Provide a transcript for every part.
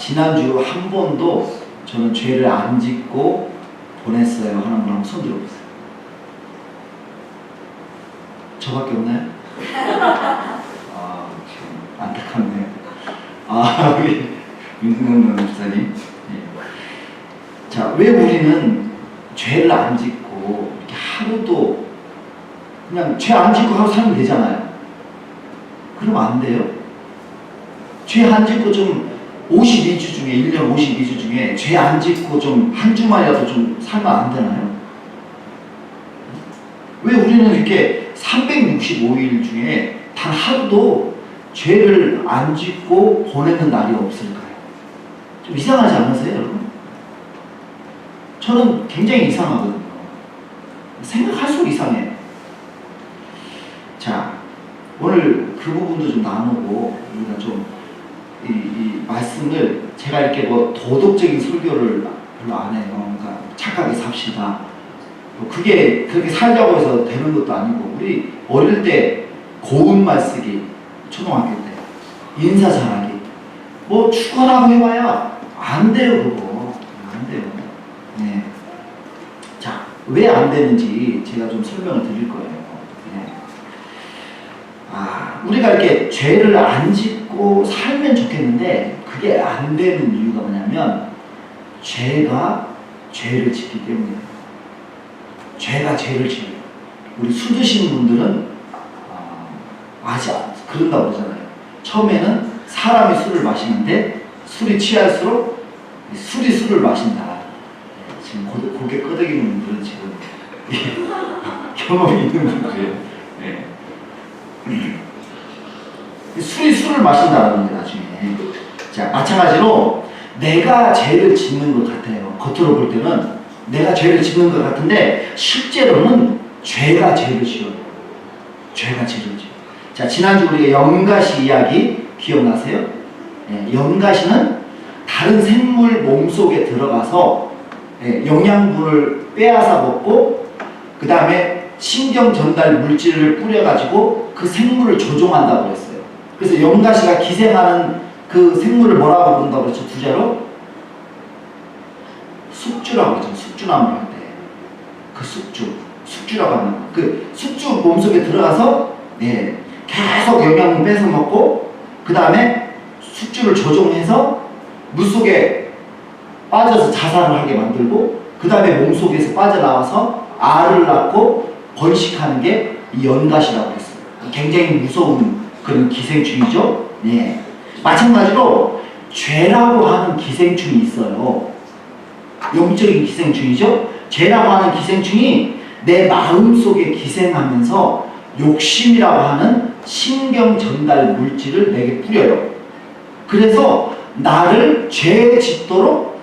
지난주 한 번도 저는 죄를 안 짓고 보냈어요 하는 분 한번 손 들어보세요. 저밖에 없나요? 아, 참 안타깝네요. 아, 우리 윤승현 목사님. 자, 왜 우리는 죄를 안 짓고 이렇게 하루도 그냥 죄 안 짓고 하루 살면 되잖아요. 그러면 안 돼요. 죄 안 짓고 좀 52주 중에 1년 52주 중에 죄 안 짓고 좀 한 주만이라도 좀 살면 안 되나요? 왜 우리는 이렇게 365일 중에 단 하루도 죄를 안 짓고 보내는 날이 없을까요? 좀 이상하지 않으세요, 여러분? 저는 굉장히 이상하거든요. 생각할수록 이상해요. 자, 오늘 그 부분도 좀 나누고 우리가 좀 이 말씀을 제가 이렇게 뭐 도덕적인 설교를 별로 안 해요. 그러니까 착하게 삽시다. 그게 그렇게 살자고 해서 되는 것도 아니고, 우리 어릴 때 고운 말 쓰기, 초등학교 때 인사 잘하기, 뭐 축구라고 해봐야 안 돼요. 그거 안 돼요. 네. 자, 왜 안 되는지 제가 좀 설명을 드릴 거예요. 네. 우리가 이렇게 죄를 안 짓고 살면 좋겠는데 그게 안 되는 이유가 뭐냐면 죄가 죄를 짓기 때문이에요. 죄가 죄를 지어요. 우리 술 드시는 분들은 아직 그런다고 그러잖아요. 처음에는 사람이 술을 마시는데 술이 취할수록 술이 술을 마신다. 지금 고개 끄덕이는 분들은 지금 경험이 있는 분들이에요. 네. 술이 술을 마신다는 게 나중에. 자, 마찬가지로 내가 죄를 짓는 것 같아요. 겉으로 볼 때는 내가 죄를 짓는 것 같은데 실제로는 죄가 죄를 지어요. 죄가 죄를 지어요. 자, 지난주 우리가 연가시 이야기 기억나세요? 네, 연가시는 다른 생물 몸속에 들어가서 영양분을 빼앗아 먹고 그 다음에 신경 전달 물질을 뿌려가지고 그 생물을 조종한다고 그랬어요. 그래서 연가시가 기생하는 그 생물을 뭐라고 부른다고 그랬죠? 두자로? 숙주라고 그랬죠. 숙주나물 할 때. 그 숙주라고 하는 거. 그 숙주 몸속에 들어가서 계속 영양분 뺏어 먹고 그 다음에 숙주를 조종해서 물속에 빠져서 자살을 하게 만들고 그 다음에 몸속에서 빠져나와서 알을 낳고 번식하는 게 이 연가시라고 했어요. 굉장히 무서운 그런 기생충이죠. 네. 마찬가지로 죄라고 하는 기생충이 있어요. 영적인 기생충이죠. 죄라고 하는 기생충이 내 마음속에 기생하면서 욕심이라고 하는 신경 전달 물질을 내게 뿌려요. 그래서 나를 죄 짓도록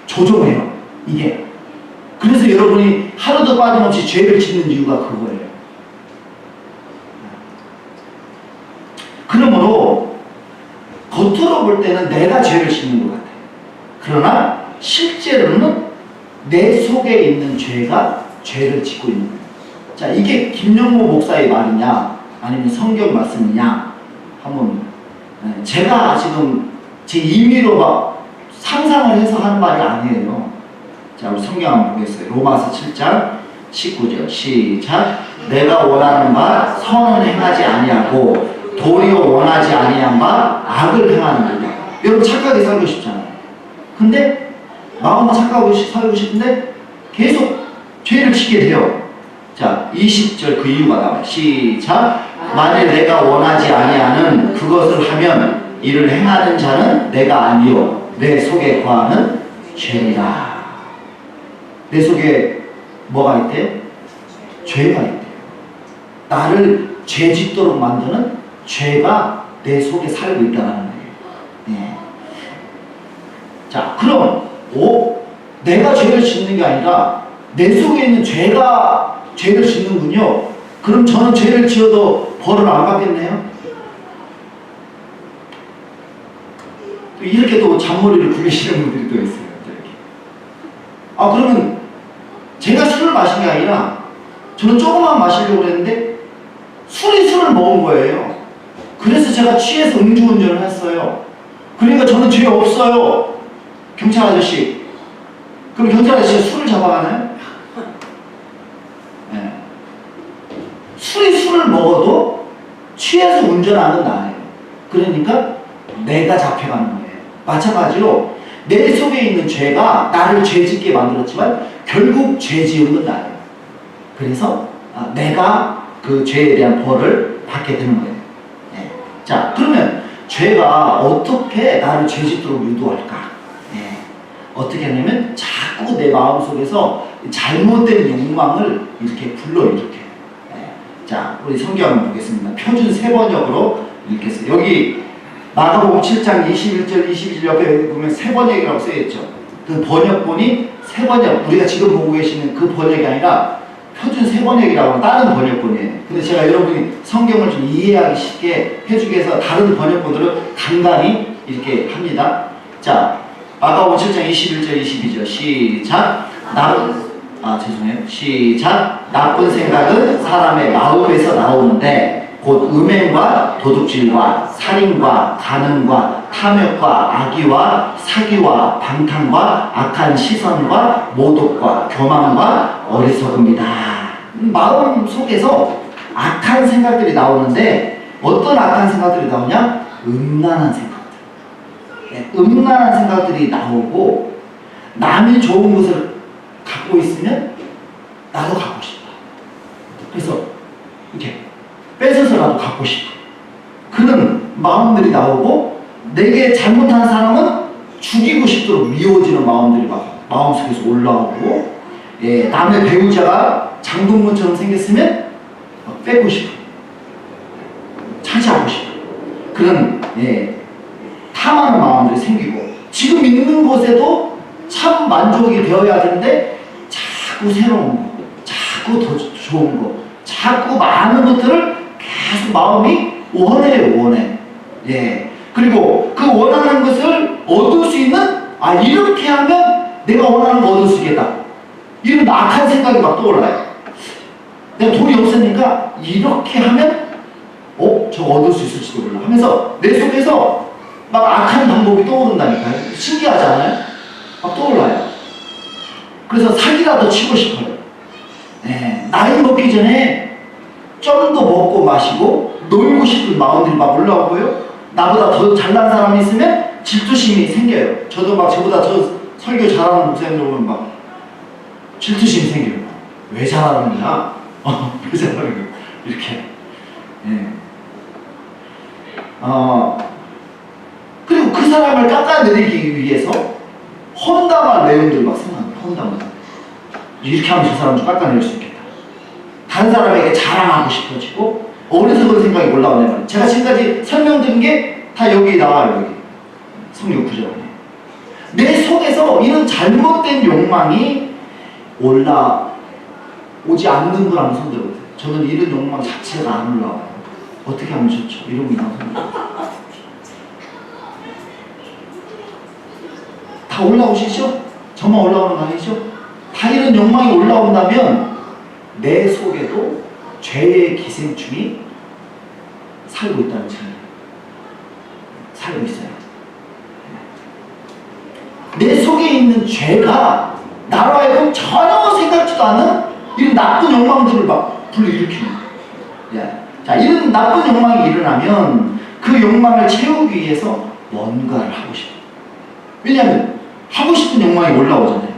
조종해요. 이게. 그래서 여러분이 하루도 빠짐없이 죄를 짓는 이유가 그거예요. 그러므로 겉으로 볼 때는 내가 죄를 짓는 것 같아요. 그러나 실제로는 내 속에 있는 죄가 죄를 짓고 있는 거예요. 자, 이게 김영모 목사의 말이냐 아니면 성경 말씀이냐 한번 제가 지금 제 임의로 막 상상을 해서 하는 말이 아니에요. 자, 우리 성경 한번 보겠어요. 로마서 7장 19절 시작. 내가 원하는 바 선은 행하지 아니하고 도리어 원하지 아니한 바 악을 행하는 거다. 여러분 착하게 살고 싶잖아요. 근데 마음은 착하고 살고 싶은데 계속 죄를 지게 돼요. 자, 20절 그 이유가 나와요. 시작. 만일 내가 원하지 아니하는 그것을 하면 이를 행하는 자는 내가 아니요 내 속에 거하는 죄이다. 내 속에 뭐가 있대요? 죄가 있대요. 나를 죄 짓도록 만드는 죄가 내 속에 살고 있다는 거예요. 네. 자, 그럼 내가 죄를 짓는 게 아니라 내 속에 있는 죄가 죄를 짓는군요. 그럼 저는 죄를 지어도 벌을 안 받겠네요? 또 이렇게 또 잔머리를 굴리시는 분들이 또 있어요. 이렇게. 그러면 제가 술을 마신 게 아니라 저는 조금만 마시려고 했는데 술을 먹은 거예요. 그래서 제가 취해서 음주운전을 했어요. 그러니까 저는 죄 없어요. 경찰 아저씨. 그럼 경찰 아저씨가 술을 잡아가나요? 네. 술을 먹어도 취해서 운전하는 나예요. 그러니까 내가 잡혀가는 거예요. 마찬가지로 내 속에 있는 죄가 나를 죄짓게 만들었지만 결국 죄 지은 건 나예요. 그래서 내가 그 죄에 대한 벌을 받게 되는 거예요. 네. 자, 그러면 죄가 어떻게 나를 죄짓도록 유도할까? 네. 어떻게 하냐면 자꾸 내 마음속에서 잘못된 욕망을 이렇게 불러일으켜요. 네. 자, 우리 성경 한번 보겠습니다. 표준 세번역으로 읽겠어요. 여기 마가복음 7장 21절 22절 옆에 보면 세번역이라고 써있죠. 그 번역본이 세번역, 우리가 지금 보고 계시는 그 번역이 아니라 표준 세번역이라고 하는 다른 번역본이에요. 근데 제가 여러분이 성경을 좀 이해하기 쉽게 해주기 위해서 다른 번역본들을 간간히 이렇게 합니다. 자, 마가복음 7장 21절 22절 시작. 죄송해요. 시작. 나쁜 생각은 사람의 마음에서 나오는데 곧 음행과 도둑질과 살인과 간음과 탐욕과 악의와 사기와 방탕과 악한 시선과 모독과 교만과 어리석음이다. 마음 속에서 악한 생각들이 나오는데 어떤 악한 생각들이 나오냐? 음란한 생각들. 네, 음란한 생각들이 나오고 남이 좋은 것을 갖고 있으면 나도 갖고 싶다. 그래서 이렇게 뺏어서라도 갖고 싶어. 그런 마음들이 나오고 내게 잘못한 사람은 죽이고 싶도록 미워지는 마음들이 막 마음속에서 올라오고 남의 배우자가 장동건처럼 생겼으면 뺏고 싶어. 차지하고 싶어. 그런 탐하는 마음들이 생기고 지금 있는 곳에도 참 만족이 되어야 되는데 자꾸 새로운 거, 자꾸 더 좋은 거, 자꾸 많은 것들을 계속 마음이 원해. 그리고 그 원하는 것을 얻을 수 있는, 이렇게 하면 내가 원하는 거 얻을 수 있겠다. 이런 악한 생각이 막 떠올라요. 내가 돈이 없으니까 이렇게 하면, 저거 얻을 수 있을지도 몰라. 하면서 내 속에서 막 악한 방법이 떠오른다니까요. 신기하지 않아요? 막 떠올라요. 그래서 사기라도 치고 싶어요. 나이 먹기 전에 좀 더 먹고 마시고 놀고 싶은 마음들이 막 올라오고요. 나보다 더 잘난 사람이 있으면 질투심이 생겨요. 저도 막 저보다 저 설교 잘하는 목사님들 보면 막 질투심이 생겨요. 왜 잘하는 거야? 왜 잘하는 거야? 이렇게. 그리고 그 사람을 깎아내리기 위해서 헌담할 내용들 막 생각합니다. 헌담을. 이렇게 하면 저 사람 좀 깎아낼 수 있겠다. 다른 사람에게 자랑하고 싶어지고 어디서 그런 생각이 올라오냐면 제가 지금까지 설명드린 게 다 여기 나와요. 여기 성경 구절에 내 속에서 이런 잘못된 욕망이 올라오지 않는 거라는 손 들어보세요. 저는 이런 욕망 자체가 안 올라와요. 어떻게 하면 좋죠? 이런 거 나오면 다 올라오시죠? 저만 올라오는 거 아니죠? 다 이런 욕망이 올라온다면 내 속에도 죄의 기생충이 살고 있다는 증거예요. 살고 있어요. 내 속에 있는 죄가 나로 하여금 전혀 생각지도 않은 이런 나쁜 욕망들을 막 불러일으키는 거예요. 자, 이런 나쁜 욕망이 일어나면 그 욕망을 채우기 위해서 뭔가를 하고 싶어요. 왜냐하면 하고 싶은 욕망이 올라오잖아요.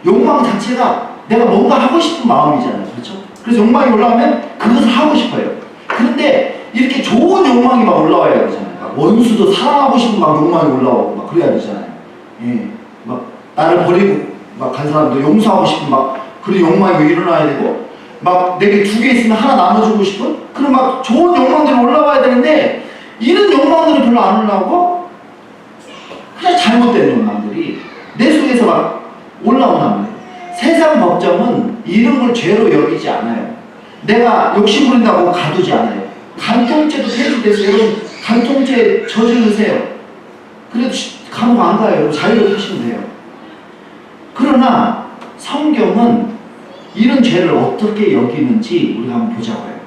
욕망 자체가 내가 뭔가 하고 싶은 마음이잖아요. 그렇죠? 그래서 욕망이 올라오면 그것을 하고 싶어요. 그런데 이렇게 좋은 욕망이 막 올라와야 되잖아요. 원수도 사랑하고 싶은 막 욕망이 올라오고 막 그래야 되잖아요. 막 나를 버리고 막 간 사람도 용서하고 싶은 막 그런 욕망이 일어나야 되고 막 내게 2개 있으면 하나 나눠주고 싶은 그런 막 좋은 욕망들이 올라와야 되는데 이런 욕망들이 별로 안 올라오고 그냥 잘못된 욕망들이 내 속에서 막 올라오나 봐요. 세상 법정은 이런 걸 죄로 여기지 않아요. 내가 욕심 부린다고 가두지 않아요. 간통죄도 폐지돼서 여러분 간통죄 저지르세요. 그래도 감옥 안 가요. 자유로 하시면 돼요. 그러나 성경은 이런 죄를 어떻게 여기는지 우리가 한번 보자고요.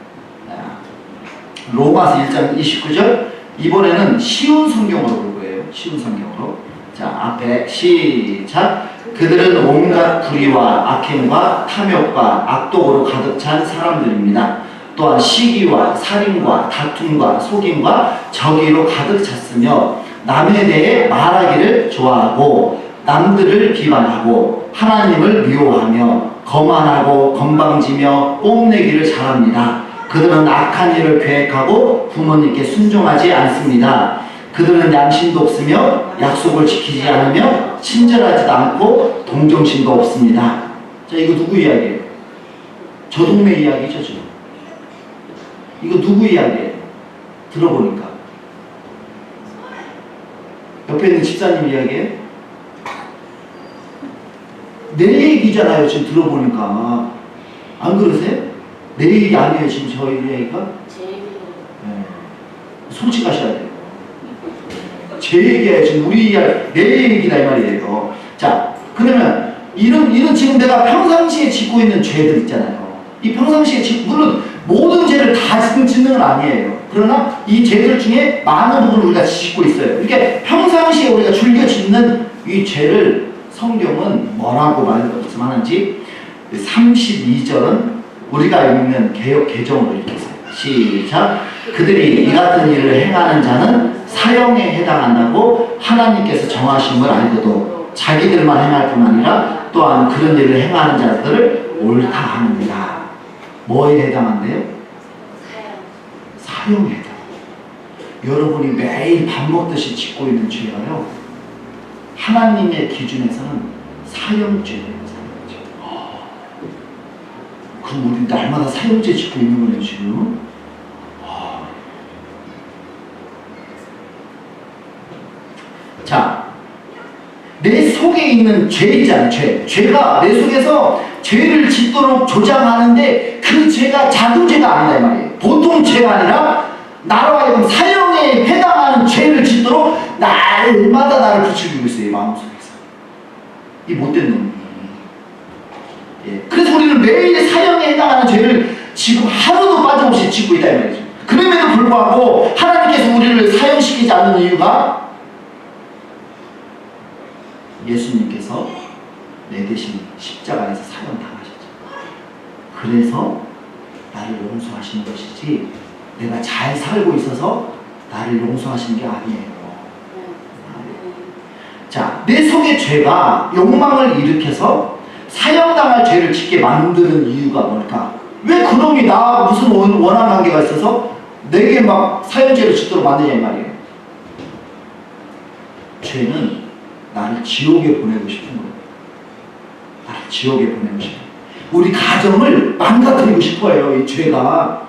로마서 1장 29절 이번에는 쉬운 성경으로 볼 거예요. 쉬운 성경으로. 자, 앞에 시작. 그들은 온갖 불의와 악행과 탐욕과 악독으로 가득 찬 사람들입니다. 또한 시기와 살인과 다툼과 속임과 저기로 가득 찼으며 남에 대해 말하기를 좋아하고 남들을 비방하고 하나님을 미워하며 거만하고 건방지며 뽐내기를 잘합니다. 그들은 악한 일을 계획하고 부모님께 순종하지 않습니다. 그들은 양심도 없으며 약속을 지키지 않으며 친절하지도 않고 동정심도 없습니다. 자, 이거 누구 이야기예요? 저 동네 이야기죠, 지금. 이거 누구 이야기예요? 들어보니까. 옆에 있는 집사님 이야기예요? 내 얘기잖아요, 지금 들어보니까. 안 그러세요? 내 얘기 아니에요, 지금 저희 얘기가? 제 얘기는. 네. 솔직하셔야 돼요. 제 얘기예요, 지금 우리 이야기, 내 얘기다 이 말이에요. 자, 그러면 이런 지금 내가 평상시에 짓고 있는 죄들 있잖아요. 이 평상시에 물론 모든 죄를 다 짓는 건 아니에요. 그러나 이 죄들 중에 많은 부분을 우리가 짓고 있어요. 이렇게 평상시에 우리가 즐겨 짓는 이 죄를 성경은 뭐라고 말씀하는지 32절은 우리가 읽는 개역 개정으로 이렇게 써요. 시작. 그들이 이 같은 일을 행하는 자는 사형에 해당한다고 하나님께서 정하신 걸 알고도 자기들만 행할 뿐 아니라 또한 그런 일을 행하는 자들을 옳다 합니다. 뭐에 해당한대요? 사형에 해당. 여러분이 매일 밥 먹듯이 짓고 있는 죄가요, 하나님의 기준에서는 사형죄예요. 사형죄. 그럼 우리 날마다 사형죄 짓고 있는 거예요, 지금? 자, 내 속에 있는 죄 있잖아요, 죄. 죄가 내 속에서 죄를 짓도록 조장하는데 그 죄가 작은 죄가 아니다 이 말이에요. 보통 죄가 아니라 나로 하여금 사형에 해당하는 죄를 짓도록 날마다 나를 부추기고 있어요, 이 마음속에서. 이 못된 놈이. 예. 그래서 우리는 매일 사형에 해당하는 죄를 지금 하루도 빠짐없이 짓고 있다 이 말이죠. 그럼에도 불구하고 하나님께서 우리를 사형시키지 않는 이유가 예수님께서 내 대신 십자가에서 사형당하셨죠. 그래서 나를 용서하시는 것이지 내가 잘 살고 있어서 나를 용서하시는 게 아니에요. 자, 내 속의 죄가 욕망을 일으켜서 사형당할 죄를 짓게 만드는 이유가 뭘까? 왜 그놈이 나 무슨 원한 관계가 있어서 내게 막 사형죄를 짓도록 만드냐 이 말이에요. 죄는 나를 지옥에 보내고 싶은 거예요. 나를 지옥에 보내고 싶어요. 우리 가정을 망가뜨리고 싶어요. 이 죄가.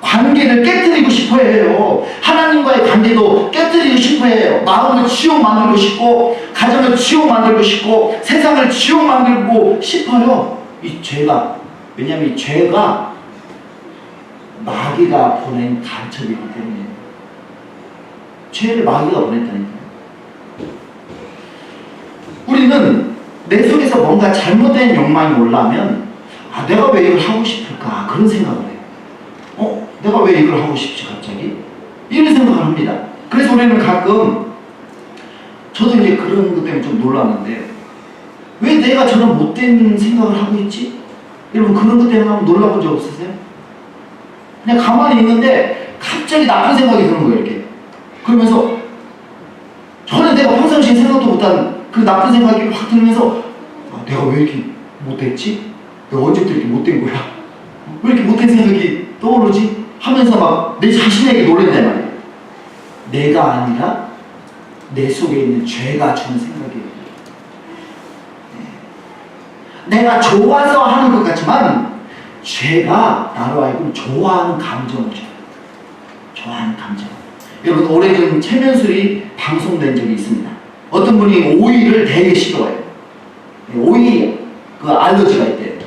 관계를 깨뜨리고 싶어해요. 하나님과의 관계도 깨뜨리고 싶어해요. 마음을 지옥 만들고 싶고, 가정을 지옥 만들고 싶고, 세상을 지옥 만들고 싶어요. 이 죄가. 왜냐하면 이 죄가 마귀가 보낸 간첩이기 때문에. 죄를 마귀가 보냈다니까요. 우리는 내 속에서 뭔가 잘못된 욕망이 올라오면 내가 왜 이걸 하고 싶을까? 그런 생각을 해요. 내가 왜 이걸 하고 싶지 갑자기? 이런 생각을 합니다. 그래서 우리는 가끔 저도 이제 그런 것 때문에 좀 놀랐는데 왜 내가 저런 못된 생각을 하고 있지? 여러분 그런 것 때문에 한번 놀라본 적 없으세요? 그냥 가만히 있는데 갑자기 나쁜 생각이 드는 거예요. 이렇게. 그러면서 전에 내가 평상시에 생각도 못한 그 나쁜 생각이 확 들면서 내가 왜 이렇게 못했지? 내가 언제부터 이렇게 못된 거야? 왜 이렇게 못된 생각이 떠오르지? 하면서 막 내 자신에게 놀란단 말이에요. 내가 아니라 내 속에 있는 죄가 주는 생각이에요. 내가 좋아서 하는 것 같지만 죄가 나로 하여금 좋아하는 감정을 줘요. 좋아하는 감정. 여러분 오래전 체면술이 방송된 적이 있습니다. 어떤 분이 오이를 되게 싫어해요. 오이 그 알러지가 있대요.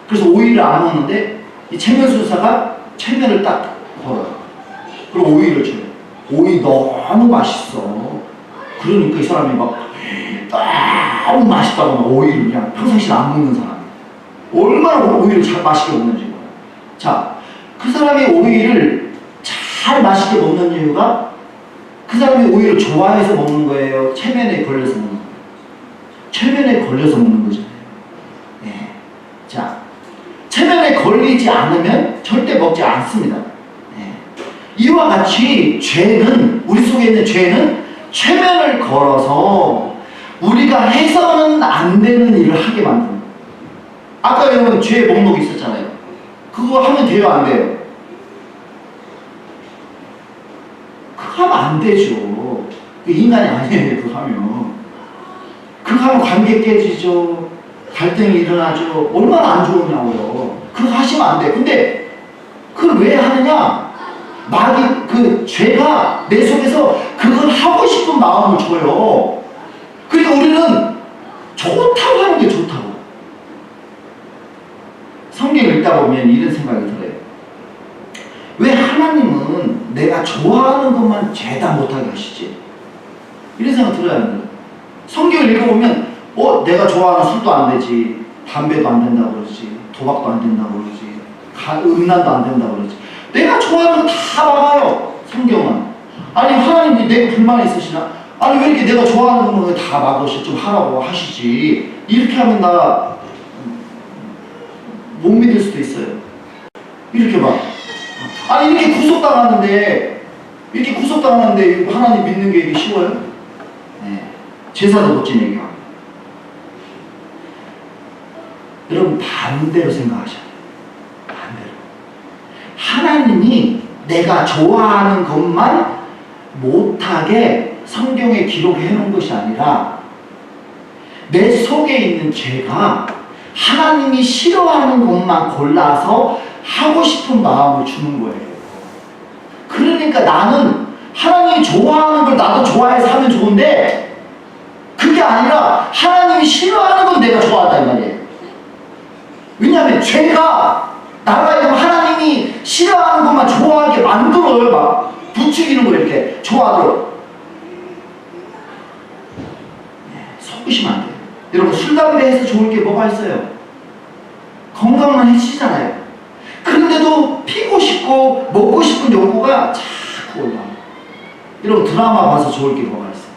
그래서 오이를 안 먹는데 이 체면술사가 체면을 딱 걸어요. 그리고 오이를 줘요. 오이 너무 맛있어. 그러니까 이 사람이 막 너무 맛있다고 막 오이를 그냥 평상시에 안 먹는 사람. 얼마나 오이를 잘 맛있게 먹는지 몰라요. 자, 그 사람이 오이를 잘 맛있게 먹는 이유가 그 그 사람이 오히려 좋아해서 먹는 거예요? 체면에 걸려서 먹는 거예요? 체면에 걸려서 먹는 거잖아요. 네. 자, 체면에 걸리지 않으면 절대 먹지 않습니다. 네. 이와 같이 죄는, 우리 속에 있는 죄는 체면을 걸어서 우리가 해서는 안 되는 일을 하게 만듭니다. 아까 여러분 죄의 목록이 있었잖아요. 그거 하면 돼요, 안 돼요? 그거 하면 안 되죠. 그 인간이 아니에요, 그거 하면. 그거 하면 관계 깨지죠. 갈등이 일어나죠. 얼마나 안 좋으냐고요. 그거 하시면 안 돼요. 근데 그걸 왜 하느냐? 마귀, 그 죄가 내 속에서 그걸 하고 싶은 마음을 줘요. 그러니까 우리는 좋다고 하는 게 좋다고. 성경을 읽다 보면 이런 생각이 들어요. 왜 하나님은 내가 좋아하는 것만 죄다 못하게 하시지? 이런 생각 들어야 합니다. 성경을 읽어보면 내가 좋아하는 술도 안 되지, 담배도 안 된다고 그러지, 도박도 안 된다고 그러지, 음란도 안 된다고 그러지. 내가 좋아하는 거 다 막아요, 성경은. 아니 하나님이 내가 불만이 있으시나? 아니 왜 이렇게 내가 좋아하는 거는 왜 다 막으시, 좀 하라고 하시지. 이렇게 하면 나 못 믿을 수도 있어요. 이렇게 막 아니 이렇게 구속당하는데 하나님 믿는 게 이게 쉬워요? 네. 제사도 못 지내게 하고. 여러분 반대로 생각하셔야 돼요. 반대로. 하나님이 내가 좋아하는 것만 못하게 성경에 기록해 놓은 것이 아니라 내 속에 있는 죄가 하나님이 싫어하는 것만 골라서 하고 싶은 마음을 주는 거예요. 그러니까 나는 하나님이 좋아하는 걸 나도 좋아해서 하면 좋은데 그게 아니라 하나님이 싫어하는 건 내가 좋아한단 말이에요. 왜냐하면 죄가 나가 하나님이 싫어하는 것만 좋아하게 만들어요. 막 부추기는 거 이렇게 좋아하도록. 속으시면 안 돼요. 여러분 술 담배 해서 좋을 게 뭐가 있어요? 건강만 해치잖아요. 그런데도 피고 싶고 먹고 싶은 욕구가 자꾸 올라와요. 여러분 드라마 봐서 좋을 게 뭐가 있어요?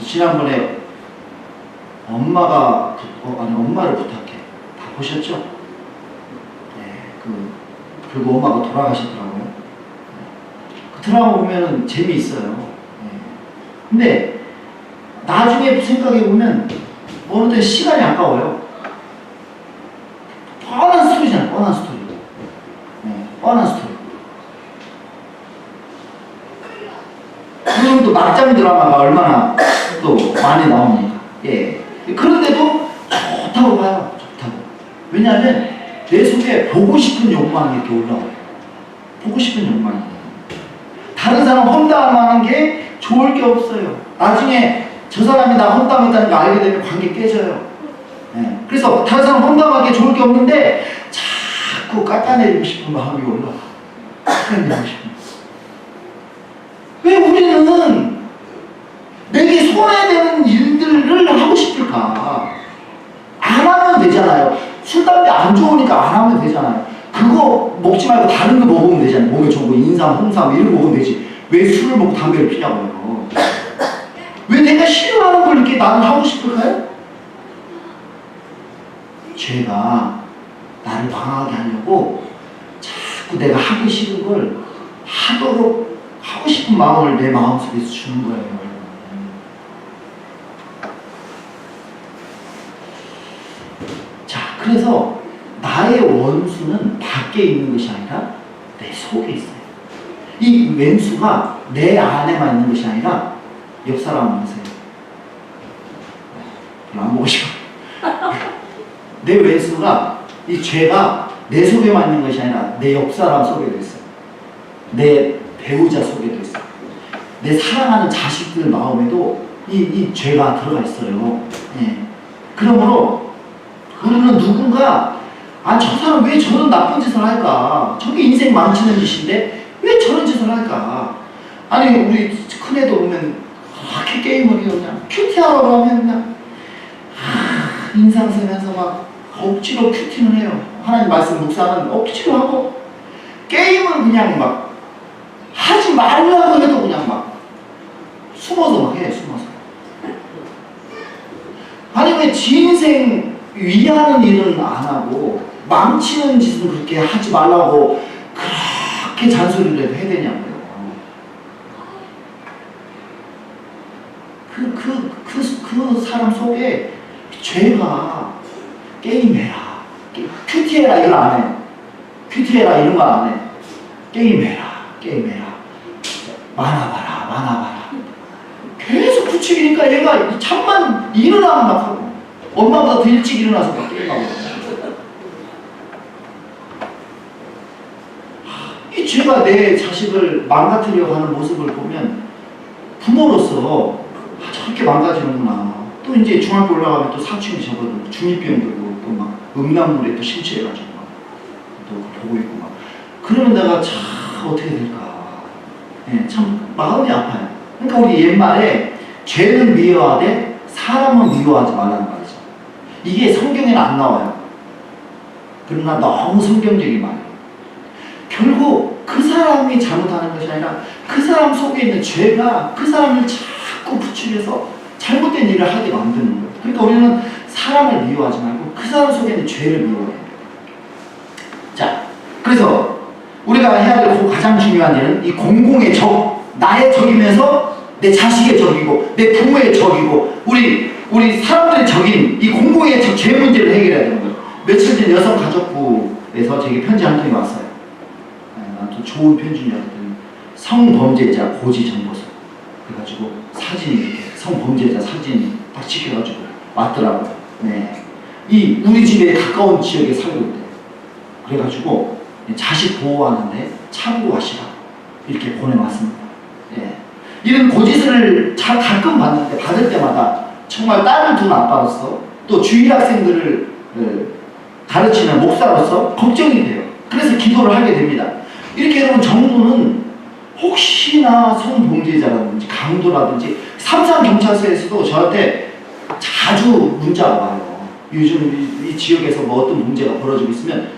지난번에 엄마를 부탁해 다 보셨죠? 그리고 엄마가 돌아가셨더라고요. 그 드라마 보면은 재미있어요. 근데 나중에 생각해보면 어느 때 시간이 아까워요. 뻔한 스토리잖아요. 뻔한 스토리. 뻔한 스토리. 그리고 또 막장 드라마가 얼마나 또 많이 나옵니까? 예. 그런데도 좋다고 봐요. 좋다고. 왜냐하면 내 속에 보고 싶은 욕망이 이렇게 올라와요. 보고 싶은 욕망이. 다른 사람 험담하는 게 좋을 게 없어요. 나중에 저 사람이 나 험담했다는 거 알게 되면 관계 깨져요. 네. 그래서 다른 사람 험담하기에 좋을 게 없는데 자꾸 깎아내리고 싶은 마음이 올라와. 깎아내리고 싶은. 왜 우리는 내게 손해되는 일들을 하고 싶을까? 안 하면 되잖아요. 술, 담배 안 좋으니까 안 하면 되잖아요. 그거 먹지 말고 다른 거 먹으면 되잖아요. 몸에 좋은 거 인삼, 홍삼 이런 거 먹으면 되지. 왜 술을 먹고 담배를 피냐고요. 왜 내가 싫어하는 걸 이렇게 나는 하고 싶을까요? 죄가 나를 방황하게 하려고 자꾸 내가 하기 싫은 걸 하도록 하고 싶은 마음을 내 마음속에서 주는 거예요. 자, 그래서 나의 원수는 밖에 있는 것이 아니라 내 속에 있어요. 이 왼수가 내 안에만 있는 것이 아니라 옆 사람 보세요. 안 보고 싶어. 내 왼수가 이 죄가 내 속에만 있는 것이 아니라 내 옆 사람 속에도 있어요. 내 배우자 속에도 있어요. 내 사랑하는 자식들 마음에도 이 죄가 들어가 있어요. 예. 그러므로 우리는 누군가 저 사람 왜 저런 나쁜 짓을 할까? 저게 인생 망치는 짓인데 왜 저런 짓을 할까? 아니 우리 큰애도 보면 그렇게 게임을 해요. 그냥 큐티하러 가면 그냥 인상 쓰면서 막 억지로 큐티는 해요. 하나님 말씀 묵상은 억지로 하고 게임은 그냥 막 하지 말라고 해도 그냥 막 숨어서 막 해, 숨어서. 아니 왜 지 인생 위하는 일은 안 하고 망치는 짓은 그렇게 하지 말라고 그렇게 잔소리를 해야 되냐고요. 그 사람 속에 죄가 게임해라, 큐티해라 이걸 안 해. 큐티해라 이런 거 안 해. 게임해라. 많아봐라. 계속 부추기니까 얘가 잠만 일어나면 막 하고 엄마보다 더 일찍 일어나서 막 게임하고. 이 죄가 내 자식을 망가뜨려 가는 모습을 보면 부모로서 저렇게 망가지는구나. 또 이제 중학교 올라가면 또 사춘기 접어들고 중2병 들고 또 막 음란물에 또 심취해가지고 막 또 보고 있고 막 그러면 내가 참 어떻게 될까. 예, 참 마음이 아파요. 그러니까 우리 옛말에 죄는 미워하되 사람은 미워하지 말라는 말이죠. 이게 성경에는 안 나와요. 그러나 너무 성경적인 말이에요. 결국 그 사람이 잘못하는 것이 아니라 그 사람 속에 있는 죄가 그 사람을 자꾸 부추겨서 잘못된 일을 하게 만드는 거예요. 그러니까 우리는 사람을 미워하지 말고 그 사람 속에 있는 죄를 미워해요. 자, 그래서 우리가 해야 될 가장 중요한 일은 이 공공의 적, 나의 적이면서 내 자식의 적이고 내 부모의 적이고 우리 사람들의 적인 이 공공의 적, 죄 문제를 해결해야 되는 거예요. 며칠 전 여성가족부에서 제게 편지 한 통이 왔어요. 또 좋은 편지였더니 성범죄자 고지정보서 그래가지고 사진이 이렇게 성범죄자 사진이 딱 찍혀가지고 왔더라고요. 네. 이 우리 집에 가까운 지역에 살고 있대요. 그래가지고 자식 보호하는데 참고하시라 이렇게 보내왔습니다. 예. 이런 고지서를 가끔 받는데 받을 때마다 정말 딸을 둔 아빠로서 또 주일 학생들을 가르치는 목사로서 걱정이 돼요. 그래서 기도를 하게 됩니다. 이렇게 여러분 정부는 혹시나 성범죄자라든지 강도라든지 삼산경찰서에서도 저한테 자주 문자가 와요. 요즘 이 지역에서 뭐 어떤 문제가 벌어지고 있으면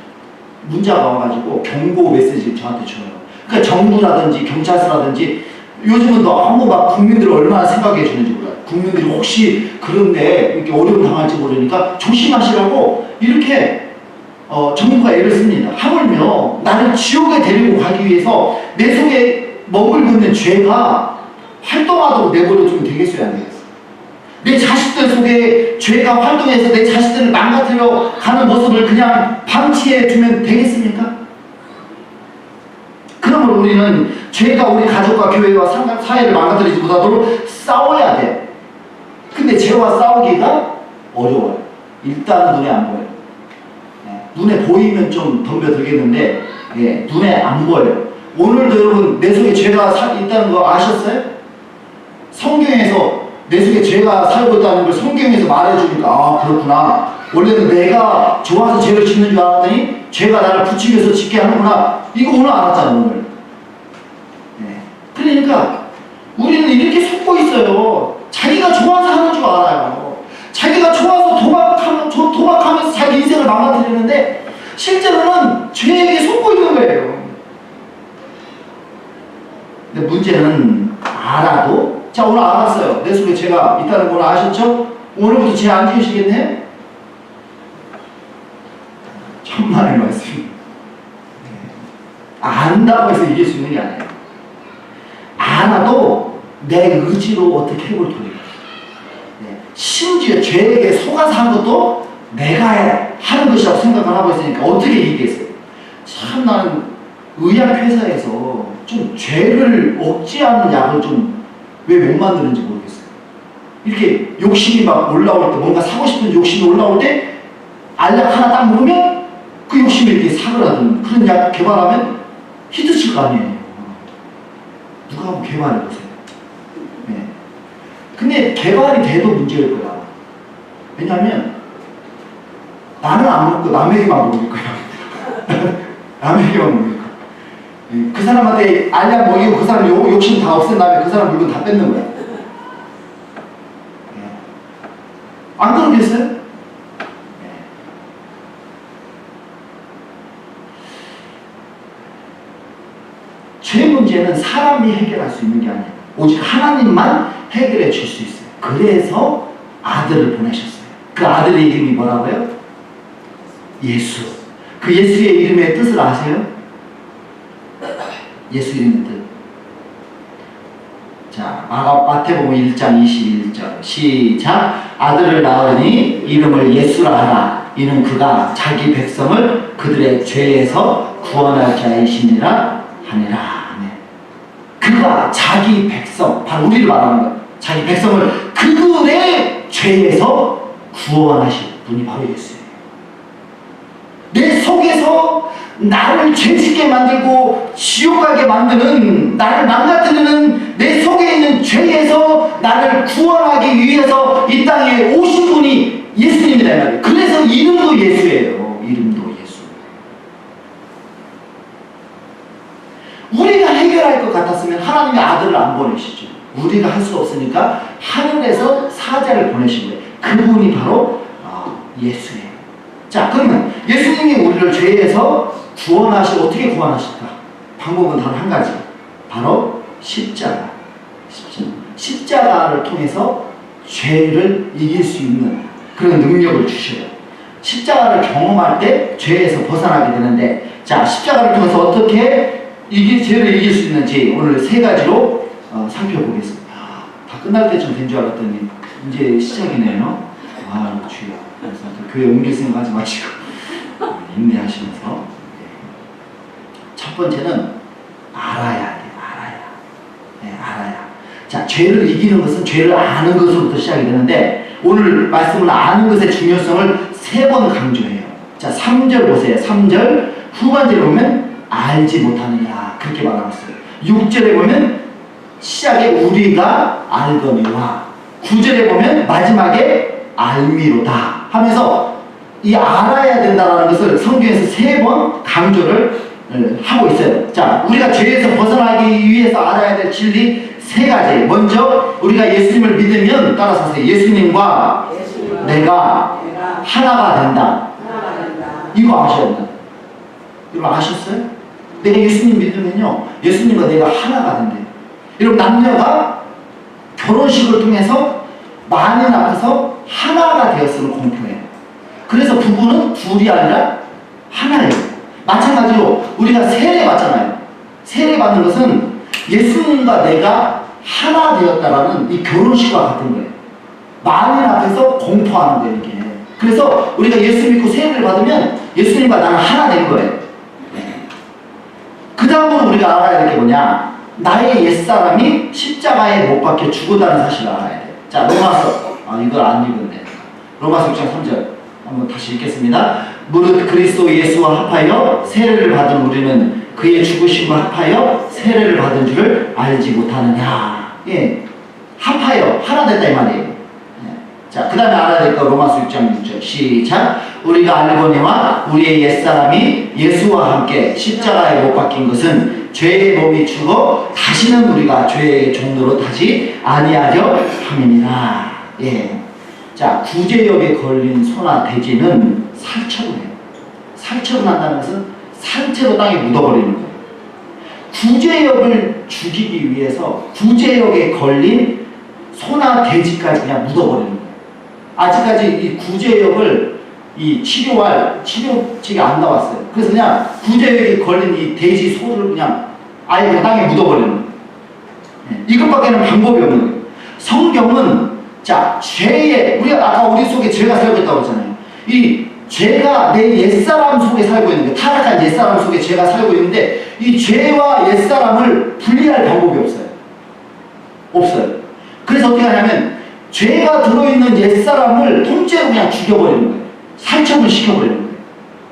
문자가 와가지고 경고 메시지를 저한테 줘요. 그러니까 정부라든지 경찰서라든지 요즘은 너무 막 국민들을 얼마나 생각해 주는지 몰라요. 국민들이 혹시 그런데 이렇게 어려움 당할지 모르니까 조심하시라고 이렇게 정부가 애를 씁니다. 하물며 나를 지옥에 데리고 가기 위해서 내 속에 머물고 있는 죄가 활동하도록 내버려두면 되겠어요, 안 되겠어요? 내 자식들 속에 죄가 활동해서 내 자식들을 망가뜨려 가는 모습을 그냥 방치해 두면 되겠습니까? 그러면 우리는 죄가 우리 가족과 교회와 사회를 망가뜨리지 못하도록 싸워야 돼. 근데 죄와 싸우기가 어려워요. 일단은 눈에 안 보여요. 눈에 보이면 좀 덤벼들겠는데 눈에 안 보여요. 오늘도 여러분 내 속에 죄가 있다는 거 아셨어요? 성경에서 내 속에 죄가 살고 있다는 걸 성경에서 말해주니까 아 그렇구나. 원래는 내가 좋아서 죄를 짓는 줄 알았더니 죄가 나를 부추겨서 짓게 하는구나. 이거 오늘 알았잖아 오늘. 그러니까 우리는 이렇게 속고 있어요. 자기가 좋아서 하는 줄 알아요. 자기가 좋아서 도박하면서 자기 인생을 망가뜨리는데 실제로는 죄에게 속고 있는 거예요. 근데 문제는 알아도 자 오늘 알았어요. 내 속에 죄가 있다는 걸 아셨죠? 오늘부터 죄 안 지으시겠네요? 천만의 말씀. 안다고 해서 이길 수 있는 게 아니에요. 알아도 내 의지로 어떻게 해볼 도리가. 심지어 죄에게 속아서 한 것도 내가 하는 것이라고 생각을 하고 있으니까 어떻게 이기겠어요? 참 나는 의학회사에서 좀 죄를 억제하는 약을 좀 왜 못 만드는지 모르겠어요. 이렇게 욕심이 막 올라올 때 뭔가 사고 싶은 욕심이 올라올 때 알약 하나 딱 먹으면 그 욕심이 이렇게 사그라드는 그런 약 개발하면 히트칠 거 아니에요. 누가 한번 개발해보세요. 네. 근데 개발이 돼도 문제일 거야. 왜냐면 나는 안 먹고 남에게만 먹일 거야. 남에게만 먹일 거야. 그 사람한테 알약 먹이고 그 사람 욕심 다 없앤 다음에 그 사람 물건 다 뺏는 거야. 안 그러겠어요? 죄 문제는 사람이 해결할 수 있는 게 아니에요. 오직 하나님만 해결해 줄 수 있어요. 그래서 아들을 보내셨어요. 그 아들의 이름이 뭐라고요? 예수. 그 예수의 이름의 뜻을 아세요? 예수 이름의 뜻. 자, 마태복음 1장 21절 시작. 아들을 낳으니 이름을 예수라 하라. 이는 그가 자기 백성을 그들의 죄에서 구원할 자이시니라 하니라. 그가 자기 백성, 바로 우리를 말하는 거예요. 자기 백성을 그들의 죄에서 구원하실 분이 바로 예수예요. 내 속에서 나를 죄짓게 만들고 지옥 가게 만드는, 나를 망가뜨리는 내 속에 있는 죄에서 나를 구원하기 위해서 이 땅에 오신 분이 예수님이다 이 말이에요. 그래서 이름도 예수예요. 이름도 예수. 우리가 해결할 것 같았으면 하나님이 아들을 안 보내시죠. 우리가 할 수 없으니까 하늘에서 사자를 보내신 거예요. 그분이 바로 예수예요. 자, 그러면 예수님이 우리를 죄에서 구원하시고 어떻게 구원하실까? 방법은 단 한 가지. 바로 십자가. 십자가를 통해서 죄를 이길 수 있는 그런 능력을 주셔요. 십자가를 경험할 때 죄에서 벗어나게 되는데, 자, 십자가를 통해서 어떻게 죄를 이길 수 있는지 오늘 세 가지로 살펴보겠습니다. 다 끝날 때쯤 된 줄 알았더니 이제 시작이네요. 아, 주여. 그래서 교회 옮길 생각하지 마시고 인내하시면서. 첫 번째는 알아야 돼요. 알아야. 자, 죄를 이기는 것은 죄를 아는 것으로부터 시작이 되는데, 오늘 말씀은 아는 것의 중요성을 3번 강조해요. 자, 3절 보세요. 3절 후반절에 보면 알지 못하느냐 그렇게 말하고 있어요. 6절에 보면 시작에 우리가 알거니와, 9절에 보면 마지막에 알미로다 하면서 이 알아야 된다는 것을 성경에서 3번 강조를 하고 있어요. 자, 우리가 죄에서 벗어나기 위해서 알아야 될 진리 3가지. 먼저 우리가 예수님을 믿으면, 따라서 하세요. 예수님과 내가 하나가 된다. 이거 아셔야 된다. 이거 아셨어요? 내가 예수님 믿으면요, 예수님과 내가 하나가 된대요. 여러분, 남녀가 결혼식을 통해서 만인 앞에서 하나가 되었음을 공표해요. 그래서 부부는 둘이 아니라 하나예요. 마찬가지로 우리가 세례 받잖아요. 세례 받는 것은 예수님과 내가 하나 되었다라는 이 결혼식과 같은 거예요. 만인 앞에서 공포하는 거예요, 이게. 그래서 우리가 예수 믿고 세례를 받으면 예수님과 나는 하나 된 거예요. 그 다음으로 우리가 알아야 될 게 뭐냐? 나의 옛사람이 십자가에 못 박혀 죽었다는 사실을 알아야 돼요. 자, 로마서, 이걸 안 읽었네. 로마서 6장 3절 한번 다시 읽겠습니다. 무릇 그리스도 예수와 합하여 세례를 받은 우리는 그의 죽으심과 합하여 세례를 받은 줄을 알지 못하느냐. 예, 합하여 하나 됐다 이 말이에요. 자, 그 다음에 알아야 될 거 로마서 6장 6절 시작. 우리가 알거니와 우리의 옛사람이 예수와 함께 십자가에 못 박힌 것은 죄의 몸이 죽어 다시는 우리가 죄의 종로로 타지 아니하려 함이니라. 예. 자, 구제역에 걸린 소나 돼지는 살처분 해요. 살처분 한다는 것은 산채로 땅에 묻어버리는 거예요. 구제역을 죽이기 위해서 구제역에 걸린 소나 돼지까지 그냥 묻어버리는 거예요. 아직까지 이 구제역을 치료할 치료책이 안 나왔어요. 그래서 그냥 구제역에 걸린 이 돼지 소를 그냥 아예 그냥 땅에 묻어버리는 거예요. 이것밖에는 방법이 없는 거예요. 성경은, 자, 우리가 아까 우리 속에 죄가 살고 있다고 했잖아요. 이 죄가 내 옛사람 속에 살고 있는 거예요. 타락한 옛사람 속에 죄가 살고 있는데, 이 죄와 옛사람을 분리할 방법이 없어요. 그래서 어떻게 하냐면 죄가 들어있는 옛사람을 통째로 그냥 죽여버리는 거예요. 살처분 시켜버리는 거예요.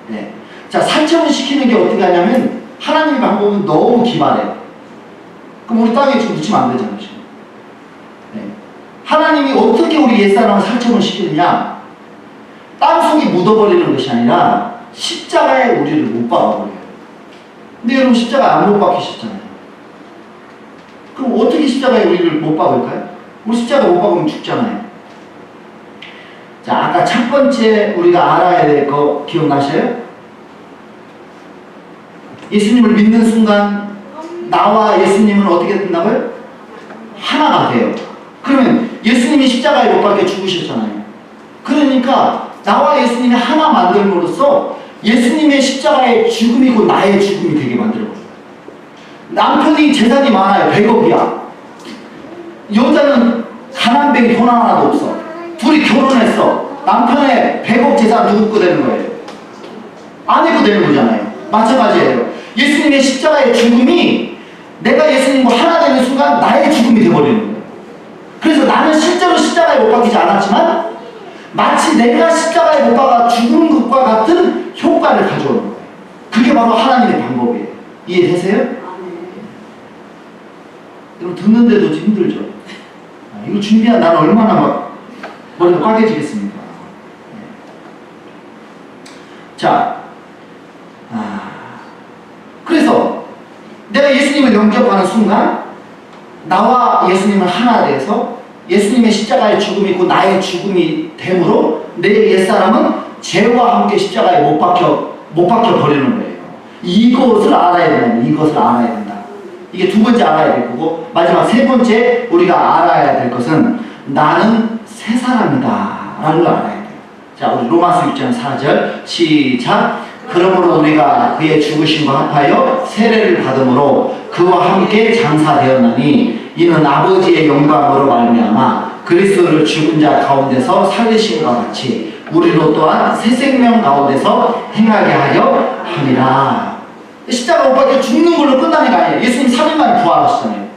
네. 자, 살처분 시키는 게 어떻게 하냐면 하나님의 방법은 너무 기발해요. 그럼 우리 땅에 지금 묻히면 안 되잖아요. 네. 하나님이 어떻게 우리 옛사람을 살처분 시키느냐? 땅속에 묻어버리는 것이 아니라 십자가에 우리를 못 박아버려요. 근데 여러분, 십자가에 안 못 박히셨잖아요. 그럼 어떻게 십자가에 우리를 못 박을까요? 우리 십자가 못 박으면 죽잖아요. 자, 아까 첫 번째 우리가 알아야 될 거 기억나셔요? 예수님을 믿는 순간 나와 예수님은 어떻게 된다고요? 하나가 돼요. 그러면 예수님이 십자가에 못 박혀 죽으셨잖아요. 그러니까 나와 예수님이 하나 만들므로써 예수님의 십자가의 죽음이고 나의 죽음이 되게 만들어요. 남편이 재산이 많아요. 100억이야. 여자는 가난뱅이 돈 하나도 없어. 둘이 결혼했어. 남편의 100억 재산 누구 거 되는 거예요? 아내 거 되는 거잖아요. 마찬가지예요. 예수님의 십자가의 죽음이 내가 예수님과 하나 되는 순간 나의 죽음이 되어버리는 거예요. 그래서 나는 실제로 십자가에 못 박히지 않았지만 마치 내가 십자가에 못 박아 죽은 것과 같은 효과를 가져오는 거예요. 그게 바로 하나님의 방법이에요. 이해되세요? 여러분 듣는데도 힘들죠? 이거 준비한 나는 얼마나 막 머리가 빨개지겠습니까? 자, 그래서 내가 예수님을 영접하는 순간 나와 예수님은 하나 돼서 예수님의 십자가의 죽음이 있고 나의 죽음이 되므로 내 옛사람은 죄와 함께 십자가에 못 박혀 버리는 거예요. 이것을 알아야 된다. 이것을 알아야 된다. 이게 두 번째 알아야 될 거고, 마지막 세 번째 우리가 알아야 될 것은 나는 새 사람이다 라는 걸 알아야 돼요. 자, 우리 로마서 6장 4절 시작. 그러므로 우리가 그의 죽으심과 합하여 세례를 받음으로 그와 함께 장사되었나니 이는 아버지의 영광으로 말미암아 그리스도를 죽은 자 가운데서 살리심과 같이 우리로 또한 새 생명 가운데서 행하게 하려 함이라. 십자가 못 박혀 죽는 걸로 끝나는 게 아니에요. 예수님 3일 만에 부활하셨잖아요.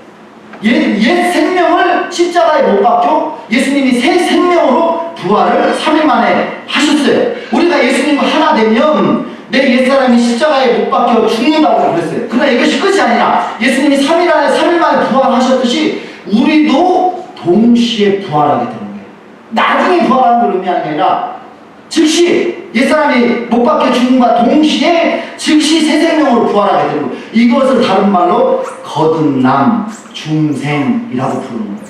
옛 생명을 십자가에 못 박혀 예수님이 새 생명으로 부활을 3일 만에 하셨어요. 우리가 예수님과 하나 되면 내 옛사람이 십자가에 못 박혀 죽는다고 그랬어요. 그러나 이것이 끝이 아니라 예수님이 3일 만에 부활하셨듯이 우리도 동시에 부활하게 되는 거예요. 나중에 부활하는 걸 의미하는 게 아니라 즉시 옛사람이 못 박혀 죽음과 동시에 즉시 새 생명으로 부활하게 되는 거예요. 이것을 다른 말로 거듭남, 중생이라고 부르는 거예요.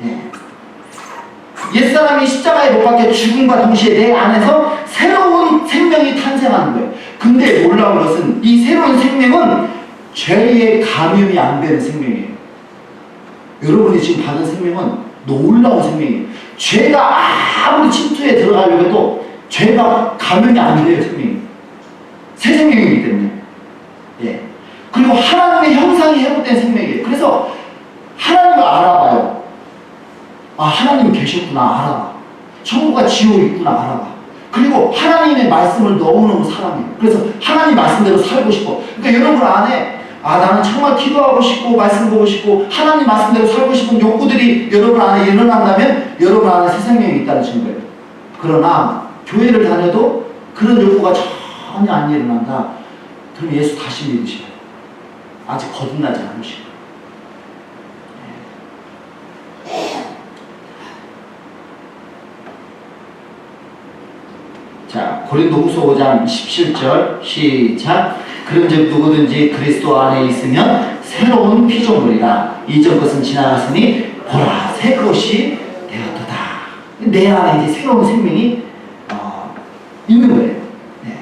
예. 옛사람이 십자가에 못 박혀 죽음과 동시에 내 안에서 새로운 생명이 탄생하는 거예요. 근데 놀라운 것은 이 새로운 생명은 죄의 감염이 안 되는 생명이에요. 여러분이 지금 받은 생명은 놀라운 생명이에요. 죄가 아무리 침투에 들어가려고 해도 죄가 감염이 안 돼요. 생명이. 새 생명이기 때문에. 예. 그리고 하나님의 형상이 회복된 생명이에요. 그래서 하나님을 알아봐요. 아, 하나님이 계셨구나 알아봐. 천국과 지옥이 있구나 알아봐. 그리고 하나님의 말씀을 너무너무 사랑해요. 그래서 하나님 말씀대로 살고 싶어. 그러니까 여러분 안에 나는 정말 기도하고 싶고 말씀 보고 싶고 하나님 말씀대로 살고 싶은 욕구들이 여러분 안에 일어난다면 여러분 안에 새 생명이 있다는 증거예요. 그러나 교회를 다녀도 그런 욕구가 전혀 안 일어난다. 그럼 예수 다시 믿으셔요. 아직 거듭나지 않으시고. 자, 고린도후서 5장 17절 시작. 그런즉 누구든지 그리스도 안에 있으면 새로운 피조물이라. 이전 것은 지나갔으니 보라 새 것이 되었도다. 내 안에 이제 새로운 생명이 있는 거예요. 네.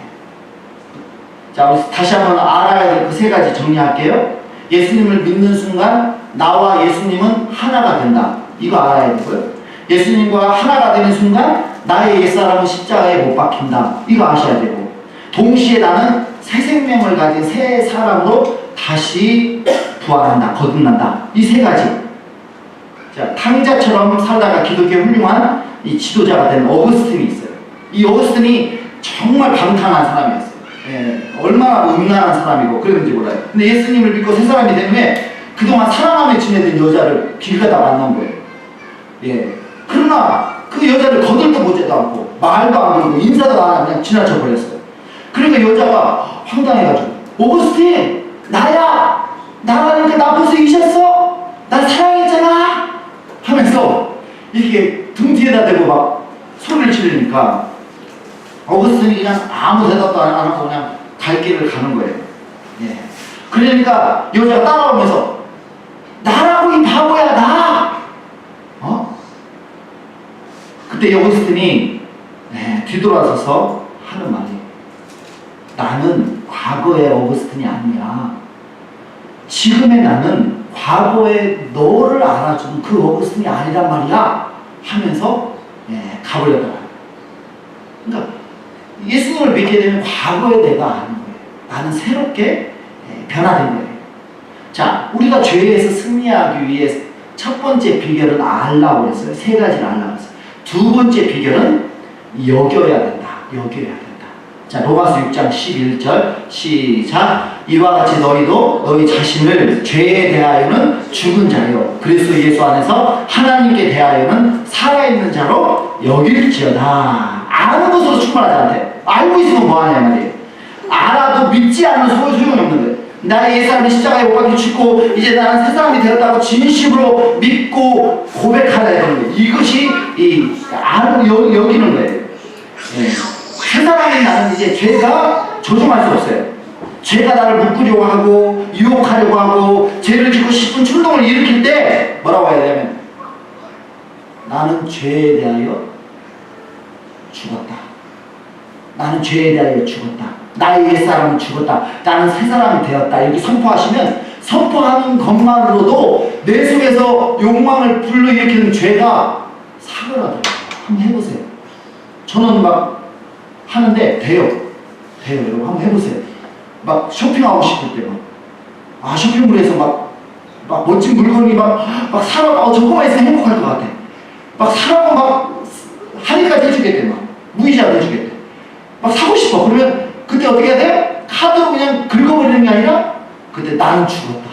자, 우리 다시 한번 알아야 될 그 세 가지 정리할게요. 예수님을 믿는 순간 나와 예수님은 하나가 된다. 이거 알아야 되고요. 예수님과 하나가 되는 순간 나의 옛사람은 십자가에 못 박힌다. 이거 아셔야 되고, 동시에 나는 새 생명을 가진 새 사람으로 다시 부활한다. 거듭난다. 이 세 가지. 자, 탕자처럼 살다가 기독교의 훌륭한 이 지도자가 된 어거스틴이 있어요. 이 어거스틴이 정말 방탕한 사람이었어요. 예, 얼마나 음란한 사람이고 그랬는지 몰라요. 근데 예수님을 믿고 새 사람이 된 후에 그동안 사랑하며 지내던 여자를 길 가다 만난 거예요. 예. 그러나 그 여자를 거들떠 보지도 않고 말도 안 걸고 인사도 안 하고 그냥 지나쳐 버렸어요. 그러니까 여자가 황당해가지고 오거스틴 나야! 나라니까 나 벌써 잊었어? 난 사랑했잖아! 하면서 이렇게 등 뒤에다 대고 막 소리를 지르니까 오거스틴이 그냥 아무 대답도 안 하고 그냥 갈 길을 가는 거예요. 예. 그러니까 여자가 따라오면서 나라고 이 바보야 나! 그때 오거스틴이 뒤돌아서서 하는 말이 나는 과거의 오거스틴이 아니야. 지금의 나는 과거의 너를 알아주는 그 어거스틴이 아니란 말이야 하면서 가버렸다. 그러니까 예수님을 믿게 되면 과거의 내가 아닌 거예요. 나는 새롭게 변화된 거예요. 자, 우리가 죄에서 승리하기 위해 첫 번째 비결은 알라고 했어요. 세 가지를 알라고 했어요. 두 번째 비결은 여겨야 된다. 여겨야 된다. 자, 로마서 6장 11절 시작. 이와 같이 너희도 너희 자신을 죄에 대하여는 죽은 자요 그리스도 예수 안에서 하나님께 대하여는 살아있는 자로 여길지어다. 아는 것으로 충분하지 않대. 알고 있으면 뭐하냐 말이에요. 알아도 믿지 않는 소용이 없는 거예요. 나의 옛사람이 십자가에 못 박혀 죽고 이제 나는 새 사람이 되었다고 진심으로 믿고 고백하라 이런 거예요. 이것이 여기는 거예요. 새 사람인 나는 이제 죄가 조종할 수 없어요. 죄가 나를 묶으려고 하고 유혹하려고 하고 죄를 짓고 싶은 충동을 일으킬 때 뭐라고 해야 되냐면 나는 죄에 대하여 죽었다. 나는 죄에 대하여 죽었다. 나의 옛사람은 죽었다. 나는 새 사람이 되었다. 이렇게 선포하시면 선포하는 것만으로도 내 속에서 욕망을 불러일으키는 죄가 사그라들어요. 한번 해보세요. 저는 막 하는데 돼요. 여러분 한번 해보세요. 막 쇼핑하고 싶을 때 막 쇼핑몰에서 막 멋진 물건이 막 사라고 저거만 있으면 행복할 것 같아. 막 사라고 막 할인까지 해주겠대. 막 무이자 해주겠대. 막 사고 싶어. 그러면 그때 어떻게 해야 돼? 카드로 그냥 긁어버리는 게 아니라 그때 나는 죽었다.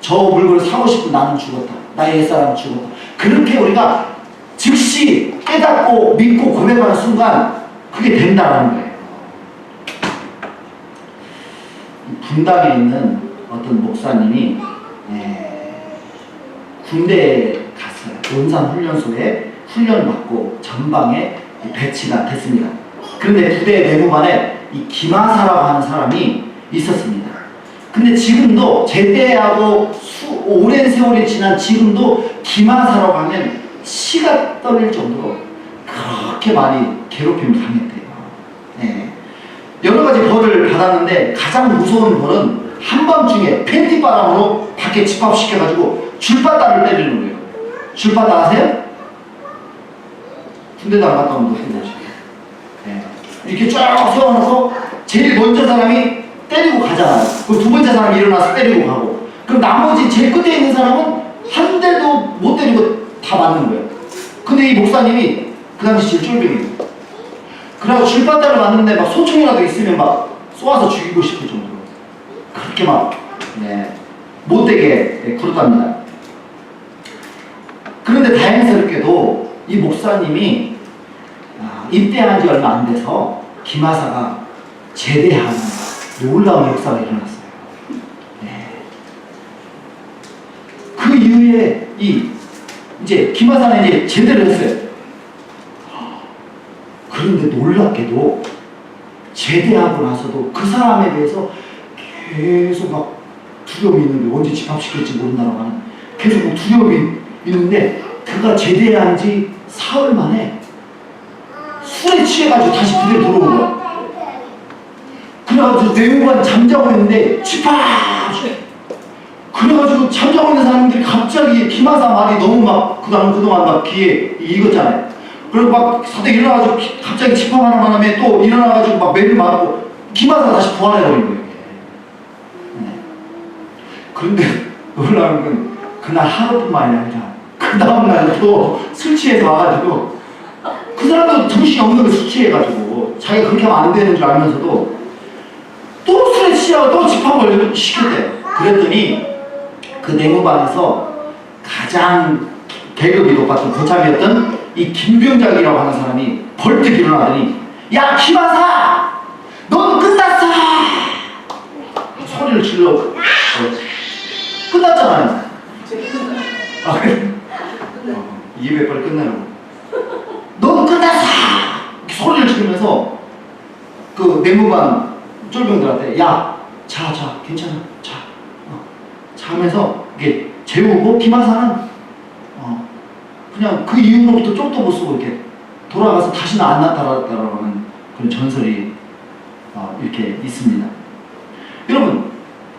저 물건을 사고 싶은 나는 죽었다. 나의 옛사람은 죽었다. 그렇게 우리가 즉시 깨닫고 믿고 고백하는 순간 그게 된다라는 거예요. 분당에 있는 어떤 목사님이 군대에 갔어요. 원산훈련소에 훈련받고 전방에 배치가 됐습니다. 그런데 부대 내무반에 이 김하사라고 하는 사람이 있었습니다. 근데 지금도 제대하고 오랜 세월이 지난 지금도 김하사라고 하면 치가 떨릴 정도로 그렇게 많이 괴롭힘을 당했대요. 여러 가지 벌을 받았는데 가장 무서운 벌은 한밤중에 팬티바람으로 밖에 집합시켜가지고 줄바닥을 때리는 거예요. 줄바닥 아세요? 군대도 안 갔다 오면 어떻게 되죠? 이렇게 쫙 세워놓고 제일 먼저 사람이 때리고 가잖아요. 그럼 두 번째 사람이 일어나서 때리고 가고, 그럼 나머지 제일 끝에 있는 사람은 한 대도 못 때리고 다 맞는 거예요. 근데 이 목사님이 그 당시 제일 쫄병이에요. 그래서 줄바닥을 맞는데 막 소총이라도 있으면 막 쏘아서 죽이고 싶을 정도로 그렇게 막 못되게 굴었답니다. 그런데 다행스럽게도 이 목사님이 입대한 지 얼마 안 돼서 김하사가 제대하는 놀라운 역사가 일어났어요. 그 이후에 이제 김하사는 이제 제대를 했어요. 그런데 놀랍게도 제대하고 나서도 그 사람에 대해서 계속 막 두려움이 있는데 언제 집합시킬지 모른다고 하는 계속 막 두려움이 있는데 그가 제대한 지 사흘 만에 술에 취해가지고 다시 부대에 들어온 거야. 그래가지고 내무반 잠자고 있는데 집합! 그래가지고 잠자고 있는 사람들이 갑자기 김하사 말이 너무 막 그동안 막 귀에 익었잖아요. 그리고 막 다들 일어나가지고 갑자기 집합하는 바람에 또 일어나가지고 막 매를 맞고 김하사가 다시 부활해버린 거예요. 그런데 놀라운 건 그날 하루뿐만이 아니라 그 다음날 또 술 취해서 와가지고 그 사람도 정신이 없는 거 술 취해가지고 자기가 그렇게 하면 안 되는 줄 알면서도 또 술에 취하고 또 집합을 시켰대요. 그랬더니 그 내무반에서 가장 계급이 높았던 고참이었던 이 김병작이라고 하는 사람이 벌떡 일어나더니 야 김하사! 넌 끝났어! 소리를 질러. 끝났잖아요. 그래? 200발 끝나요. 넌 끝났어! 소리를 지르면서 그 내무반 쫄병들한테 야, 자, 괜찮아, 자 하면서 이게 재우고 김하사는 그냥 그 이후로부터 쪽도 못 쓰고 이렇게 돌아가서 다시는 안 나타났다라는 그런 전설이 이렇게 있습니다. 여러분,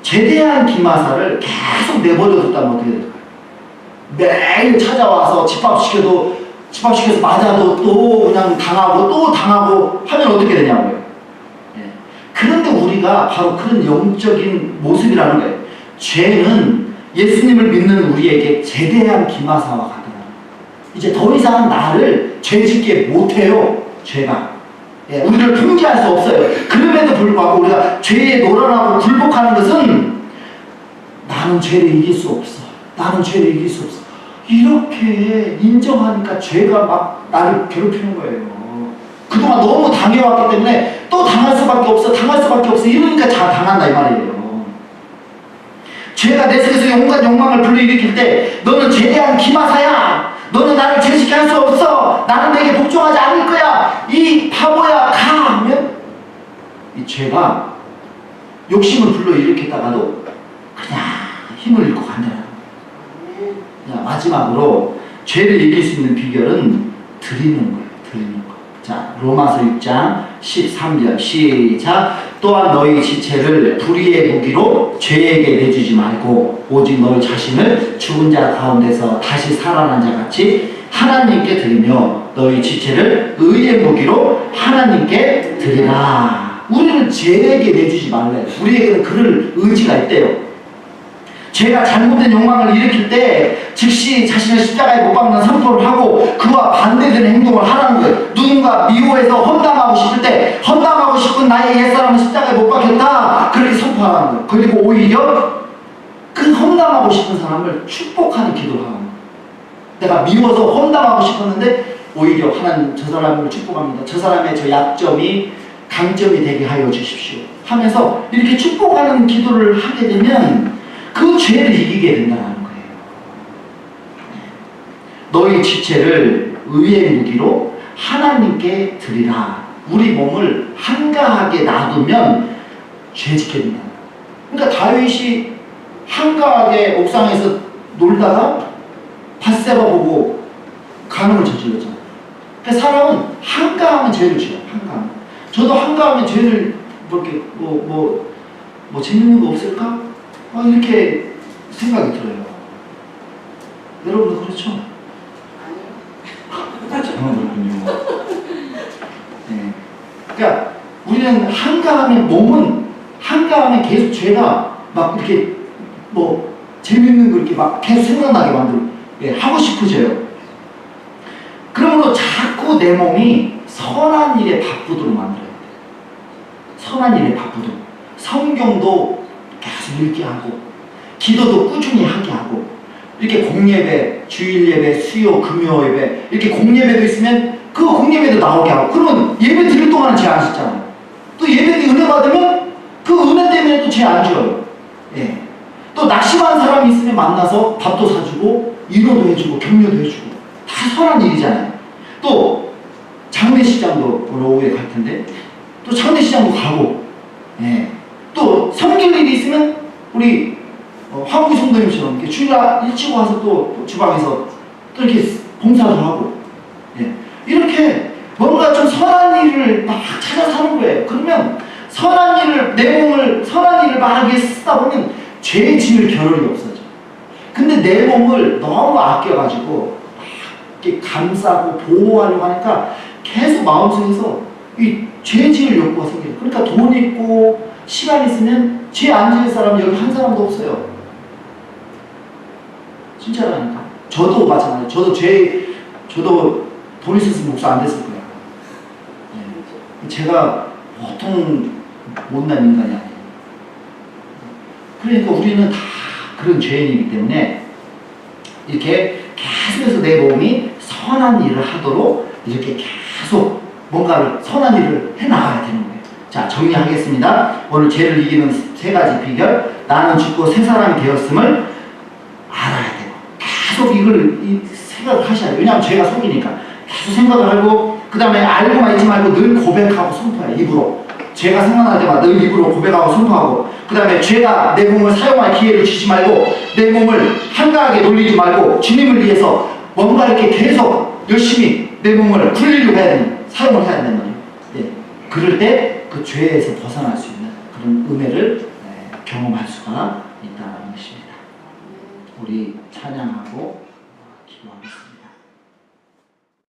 제대한 기마사를 계속 내버려뒀다면 어떻게 될까요? 매일 찾아와서 집합시켜서 맞아도 또 그냥 당하고 또 당하고 하면 어떻게 되냐고요. 예. 그런데 우리가 바로 그런 영적인 모습이라는 거예요. 죄는 예수님을 믿는 우리에게 제대한 기마사와 같더라. 이제 더 이상 나를 죄짓게 못해요. 죄가. 예, 우리를 통제할 수 없어요. 그럼에도 불구하고 우리가 죄에 놀아나고 굴복하는 것은 나는 죄를 이길 수 없어. 나는 죄를 이길 수 없어. 이렇게 인정하니까 죄가 막 나를 괴롭히는 거예요. 그동안 너무 당해왔기 때문에 또 당할 수밖에 없어. 당할 수밖에 없어. 이러니까 잘 당한다 이 말이에요. 죄가 내 속에서 온갖 욕망을 불러일으킬 때 너는 제대한 기마사야. 너는 나를 죄짓게 할 수 없어. 나는 내게 복종하지 않을 거야. 이 바보야 가 하면 이 죄가 욕심을 불러일으켰다가도 그냥 힘을 잃고 간다. 마지막으로 죄를 이길 수 있는 비결은 드리는 거예요. 드리는 거. 자, 로마서 6장 13절 시작. 또한 너희 지체를 불의의 무기로 죄에게 내주지 말고 오직 너희 자신을 죽은 자 가운데서 다시 살아난 자 같이 하나님께 드리며 너희 지체를 의의 무기로 하나님께 드리라. 우리는 죄에게 내주지 말래. 우리에게는 그럴 의지가 있대요. 죄가 잘못된 욕망을 일으킬 때 즉시 자신을 십자가에 못 박는 선포를 하고 그와 반대되는 행동을 하라는 거예요. 누군가 미워해서 험담하고 싶을 때 험담하고 싶은 나의 옛사람은 십자가에 못 박혔다. 그렇게 선포하라는 거예요. 그리고 오히려 그 험담하고 싶은 사람을 축복하는 기도를 하는 거예요. 내가 미워서 험담하고 싶었는데 오히려 하나님 저 사람을 축복합니다. 저 사람의 저 약점이 강점이 되게 하여 주십시오 하면서 이렇게 축복하는 기도를 하게 되면 그 죄를 이기게 된다는 거예요. 너희 지체를 의의 무기로 하나님께 드리라. 우리 몸을 한가하게 놔두면 죄 짓게 된다. 그러니까 다윗이 한가하게 옥상에서 놀다가 밧세바 보고 간음을 저질렀잖아요. 그러니까 사람은 한가하면 죄를 지어요. 한가하면. 저도 한가하면 죄를 뭐 재밌는 거 없을까? 이렇게 생각이 들어요. 여러분도 그렇죠? 아니요. 정말 그렇군요. 네. 그러니까 우리는 한가하면 몸은 한가하면 계속 죄가 막 이렇게 재밌는 거 이렇게 막 계속 생각나게 만들고 하고 싶어져요. 그러므로 자꾸 내 몸이 선한 일에 바쁘도록 만들어야 돼요. 선한 일에 바쁘도록. 성경도 계속 읽게 하고 기도도 꾸준히 하게 하고 이렇게 공예배, 주일예배, 수요, 금요예배 이렇게 공예배도 있으면 그 공예배도 나오게 하고 그러면 예배 드릴 동안은 죄 안 짓잖아요. 또 예배 은혜 받으면 그 은혜 때문에 또 죄 안 지어요. 예. 또 낙심한 사람이 있으면 만나서 밥도 사주고 위로도 해주고 격려도 해주고 다 선한 일이잖아요. 또 장례시장도 오후에 갈 텐데 또 장례시장도 가고 예. 또 섬길 일이 있으면 우리 황우기 성도님처럼 이렇게 주일날 일찍 와서 또 주방에서 또 이렇게 봉사도 하고 예. 이렇게 뭔가 좀 선한 일을 막 찾아 사는 거예요. 그러면 선한 일을 내 몸을 선한 일을 막 하게 쓰다 보면 죄 지을 겨를이 없어져. 근데 내 몸을 너무 아껴가지고 막 이렇게 감싸고 보호하려고 하니까 계속 마음속에서 이 죄 지을 욕구가 생겨요. 그러니까 돈 있고 시간 있으면 죄 안 지을 사람 여기 한 사람도 없어요. 진짜라니까. 저도 마찬가지예요. 저도 돈 있었으면 목사 안 됐을 거예요. 네. 제가 보통 못난 인간이 아니에요. 그러니까 우리는 다 그런 죄인이기 때문에 이렇게 계속해서 내 몸이 선한 일을 하도록 이렇게 계속 뭔가를 선한 일을 해나가야 되는 거예요. 자, 정리하겠습니다. 오늘 죄를 이기는 세 가지 비결. 나는 죽고 새 사람이 되었음을 알아야 돼요. 계속 이걸 생각을 하셔야 돼요. 왜냐하면 죄가 속이니까. 계속 생각을 하고 그 다음에 알고만 있지 말고 늘 고백하고 선포해요. 입으로. 죄가 생각날 때마다 늘 입으로 고백하고 선포하고 그 다음에 죄가 내 몸을 사용할 기회를 주지 말고 내 몸을 한가하게 놀리지 말고 주님을 위해서 뭔가 이렇게 계속 열심히 내 몸을 굴리려고 해야 되는 사용을 해야 되는 거예요. 예. 그럴 때 그 죄에서 벗어날 수 있는 그런 은혜를 경험할 수가 있다는 것입니다. 우리 찬양하고 기도하겠습니다.